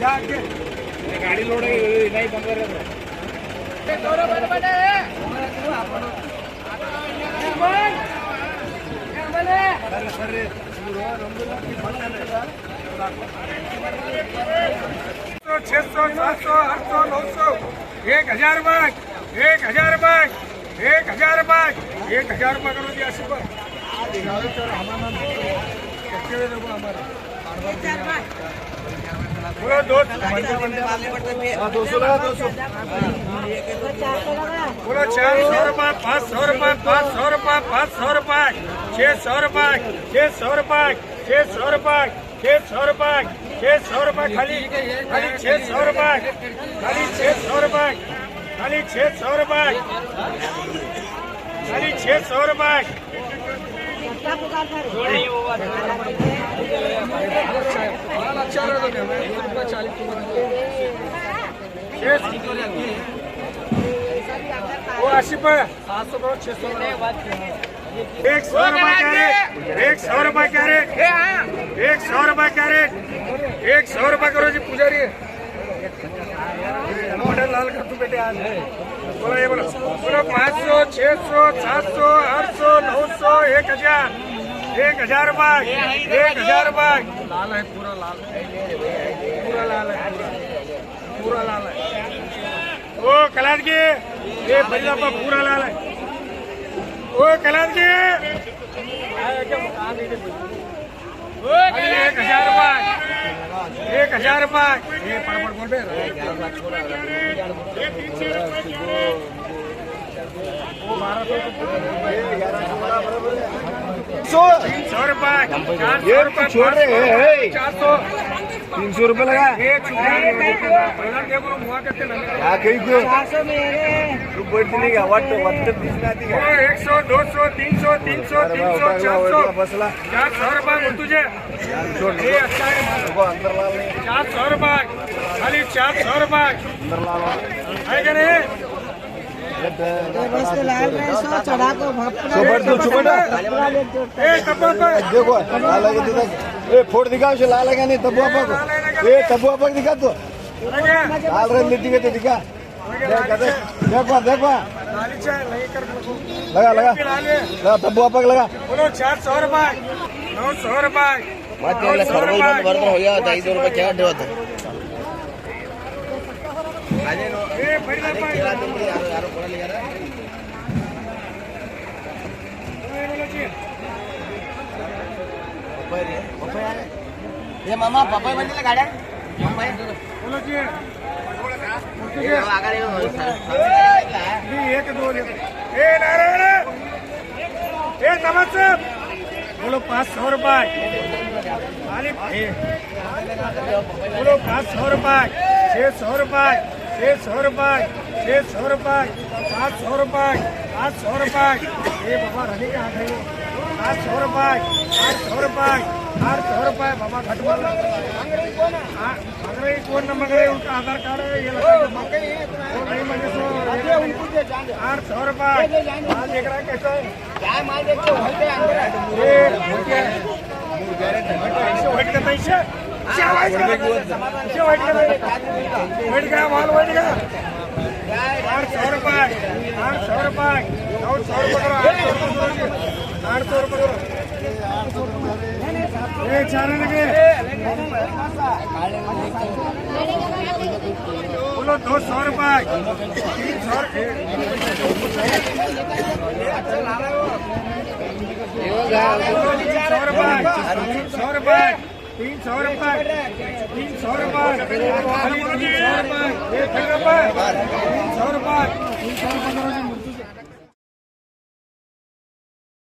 गाड़ी लोड नहीं बंद कर तो 600 700 800 900 1000 बाग 1000 बाग 1000 बाग 1000 रुपये करो जी 80 पर बोलो 200 लगा 200 बोलो 400 रुपये 500 रुपये 500 रुपये 500 रुपये 600 रुपये 600 रुपये 600 रुपये 600 रुपये 600 रुपये खाली 600 रुपये खाली 600 रुपये खाली 600 रुपये खाली 600 रुपये वो 80 पर 700 करो 600 100 रुपये कैरेट 100 रुपये कैरेट 100 रुपये कैरेट 100 रुपये करो जी पुजारी मॉडल लाल कर तू बेटे आज बोलो ये बोलो 500 600 700 800 900 1000 1000 रुपये 1000 रुपये लाल है पूरा लाल पूरा लाल है पूरा लाल है ओ कलाद के ये भैया पूरा लाल है ओ कलाद के 1000 रुपये 1000 रुपये ये पड़पड़ बोल रहे 300 रुपये 300 रुपये लगा क्या कही क्यों 100 200 300 300 300 400 400 रुपये तुझे 400 रुपये खाली 400 रुपये है क्या नहीं चढ़ा को देखो लाल लगे फोड़ दिखा उसे लाल लगा नहीं तबुआ पर तबुआ पर दिखा तो लाल रंग दिखे तो दिखा देखो देखो लगा लगा लगा तबुआ पर लगा बोलो 400 रुपये 900 रुपये हो गया 250 रुपये क्या होता ये मामा पप्पा बनले गाड्या बोलो जी एक दो नारायण नमस्ते बोलो 500 रुपये बोलो 500 रुपये 600 रुपये 600 रुपये 600 रुपये 700 रुपये 800 रुपये ये बाबा रनी कहाँ गई 800 रुपये 800 रुपये 800 रुपये बाबा घट बोल मंगरई कौन न मंगरई उनका आधार कार्ड है ये लगा 800 रुपये माल देख रहा है कैसा है क्या माल देखो वाइट का पैसे वाइट का माल वाइट का 800 रुपये 800 रुपये 900 रुपये करो 800 रुपये करो ये चार लगे बोलो 200 रुपये 300 रुपये 300 रुपये 300 रुपये 300 रुपये